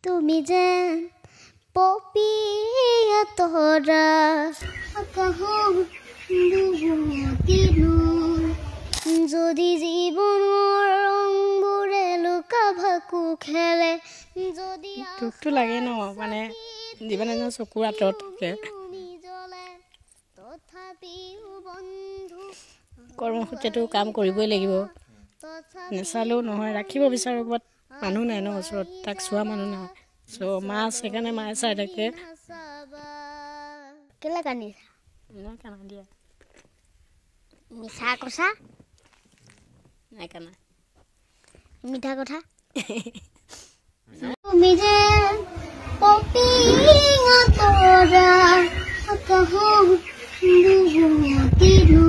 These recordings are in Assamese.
তুমি যেন পপিয়া তৰা আকাশৰ বুকুতিনো যদি জীৱনৰ ৰংবোৰে লুকা ভাকু খেলে যদি দুখটো লাগে ন মানে জীৱন এজন চকুৰ আঁতৰত থাকে তথাপিও বন্ধু কৰ্মসূত্ৰেতো কাম কৰিবই লাগিব নেচালেও নহয় ৰাখিব বিচাৰো বাট মানুহ নাই ন ওচৰত তাক চোৱা মানুহ নাই মা সেইকাৰণে মায়ে চাই থাকে কেলে কান্দিছা কানা দিয়া মিছা কথা নাই কানা মিঠা কথা তুমি যে পপিয়া তৰা আকাশৰ বুকুতিনো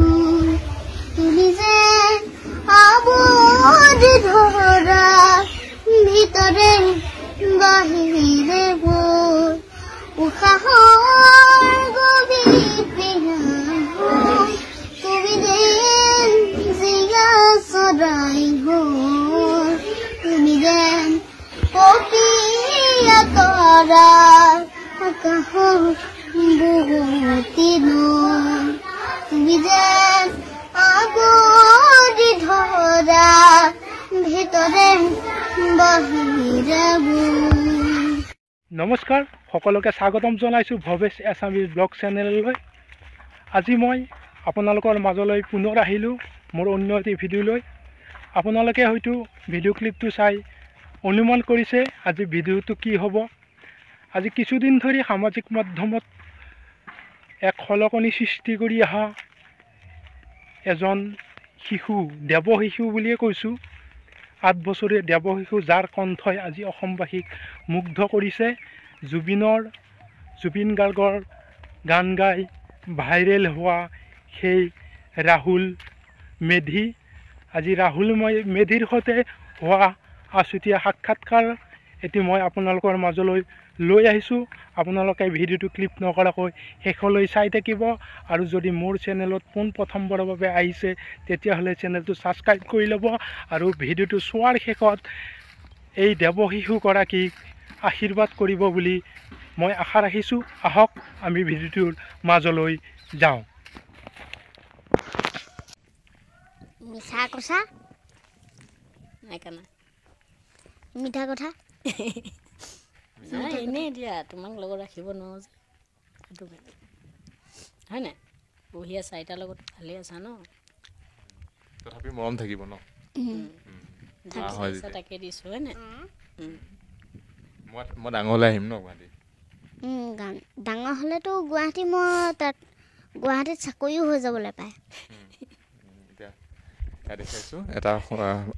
তুমি যে আবৰি ধৰা ভিতৰে বাহিৰে ভোৰ উশাহৰ গভীৰ পিয়াহ তুমি যেন জিয়া চৰাই হ'ল তুমি যেন পপিয়া তৰা আকাশৰ বুকুতিনো তুমি যেন আবৰি ধৰা ভিতৰে বাহিৰে নমস্কাৰ সকলোকে স্বাগতম জনাইছোঁ ভৱেশ এছামিজ ব্লগ চেনেললৈ আজি মই আপোনালোকৰ মাজলৈ পুনৰ আহিলোঁ মোৰ অন্য এটি ভিডিঅ' লৈ আপোনালোকে হয়তো ভিডিঅ' ক্লিপটো চাই অনুমান কৰিছে আজি ভিডিঅ'টো কি হ'ব আজি কিছুদিন ধৰি সামাজিক মাধ্যমত এক খলকনি সৃষ্টি কৰি অহা এজন শিশু দেৱ শিশু বুলিয়ে কৈছোঁ 8 বছৰীয়া দেৱ শিশু যাৰ কণ্ঠই আজি অসমবাসীক মুগ্ধ কৰিছে জুবিন গাৰ্গৰ গান গাই ভাইৰেল হোৱা সেই ৰাহুল মেধি আজি ৰাহুল মেধিৰ সৈতে হোৱা আছুতীয়া সাক্ষাৎকাৰ এটি মই আপোনালোকৰ মাজলৈ লৈ আহিছোঁ আপোনালোকে ভিডিঅ'টো ক্লিপ নকৰাকৈ শেষলৈ চাই থাকিব আৰু যদি মোৰ চেনেলত প্ৰথমবাৰৰ বাবে আহিছে তেতিয়াহ'লে চেনেলটো ছাবস্ক্ৰাইব কৰি ল'ব আৰু ভিডিঅ'টো চোৱাৰ শেষত এই দেৱ শিশুগৰাকীক আশীৰ্বাদ কৰিব বুলি মই আশা ৰাখিছোঁ আহক আমি ভিডিঅ'টোৰ মাজলৈ যাওঁ মিছা কথা নাই কানা মিঠা কথা এনেই দিয়া তোমাক লগত ৰাখিব নোৱাৰো যে সেইটো হয় নাই বহি আছা আইতাৰ লগত ভালে আছা ন তথাপি মৰম থাকিব ন তাকে দিছোঁ হয় নাই মই ডাঙৰলৈ আহিম ন গুৱাহাটী ডাঙৰ হ'লেতো গুৱাহাটীত চাকৰিও হৈ যাবলৈ পায় এতিয়া দেখাইছোঁ এটা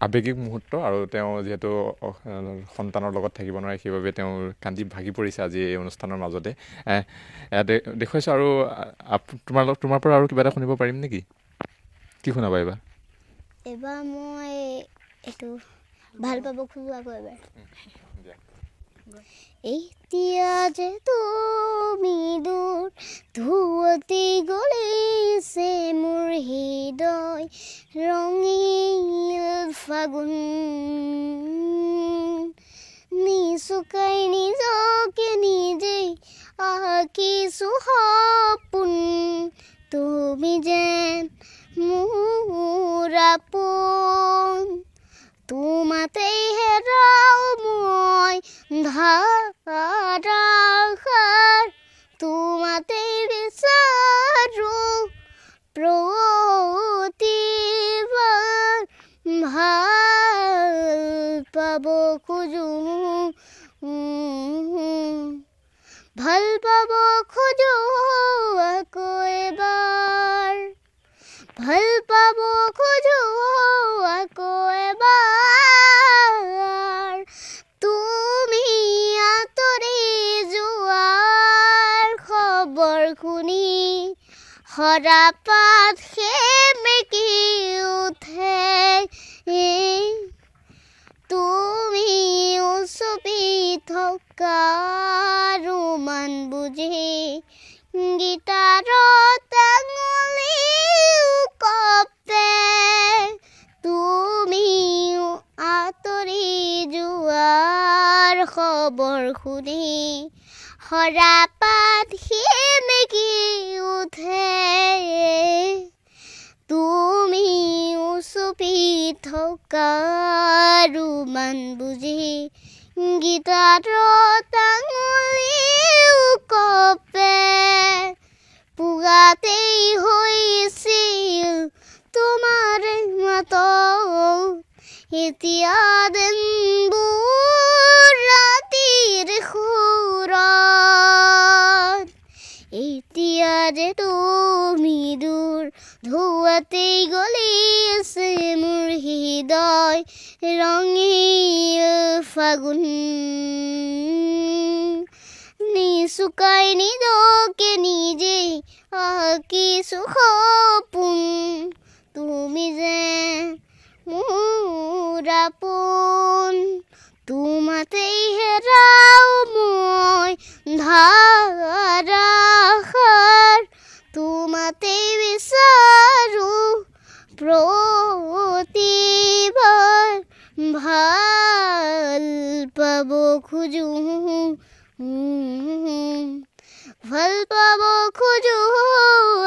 আৱেগিক মুহূৰ্ত আৰু তেওঁ যিহেতু সন্তানৰ লগত থাকিব নোৱাৰে সেইবাবে তেওঁ কান্দি ভাগি পৰিছে আজি এই অনুষ্ঠানৰ মাজতে দেখুৱাইছোঁ আৰু তোমাৰ পৰা আৰু কিবা এটা শুনিব পাৰিম নেকি কি শুনাবা এইবাৰ মই এইটো ভাল পাব খোজো আকৌ এবাৰ এতিয়া যে তুমি দূৰ ধুৱতি গলিছে মোৰ হৃদয় ৰঙীল ফাগুন নিচুকাই নিজকে নিজেই আঁকিছো সপোন তুমি যেন মোৰ আপোন তোমাতেই হেৰাও মই ধাৰাসাৰ তোমাতেই বিচাৰো প্ৰতিবাৰ ভাল পাব খোজো আকৌ এবাৰ ভাল পাব খোজো আকৌ এবাৰ তুমি আঁতৰি যোৱাৰ খবৰ শুনি সৰাপাত সেমেকি উঠে তুমি চুপি থকা ৰোমান বুজি গীটাৰত আঙুলি কপে তুমি আঁতৰি যোৱাৰ খবৰ বৰষুণে সৰাপাত সেমেকি উঠে তুমি চুপি থকা ৰুমান বুজি গীতাৰ টাঙুলিও কপে পুগাতেই হৈছিল তোমাৰ মাত এতিয়া দিনবোৰ ৰাতিৰ সুৰত এতিয়া যে তুমি দূৰ ধোৱাতেই গলিছে মোৰ হৃদয় ৰঙীল ফাগুন নিচুকাই নিজকে নিজে আঁকিছো সপোন তুমি যে মোৰ আপোন তোমাতেই হেৰাও মই ধাৰাসাৰ তোমাতেই বিচাৰো প্ৰতিবাৰ ভাল পাব খোজো ভাল পাব খোজো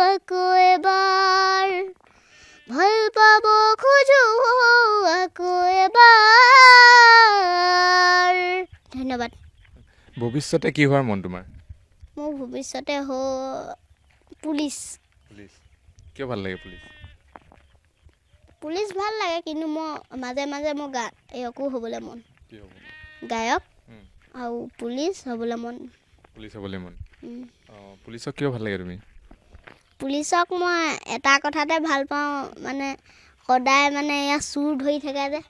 আকৌ এবাৰ ভাল পাব খোজো আকৌ এবাৰ ধন্যবাদ ভৱিষ্যতে কি হোৱাৰ মন তোমাৰ মোৰ ভৱিষ্যতে পুলিচ কিয় ভাল লাগে পুলিচ পুলিচ ভাল লাগে কিন্তু মই মাজে মাজে মোৰ গায়কো হ'বলৈ মন গায়ক আৰু পুলিচ হ'বলৈ মন পুলিচক কিয় ভাল লাগে তুমি পুলিচক মই এটা কথাতে ভাল পাওঁ মানে সদায় মানে এয়া চুৰ ধৰি থাকে যে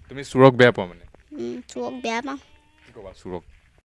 তুমি চোৰক বেয়া পোৱা মানে চুৰক বেয়া পাওঁ কি ক'বা চোৰক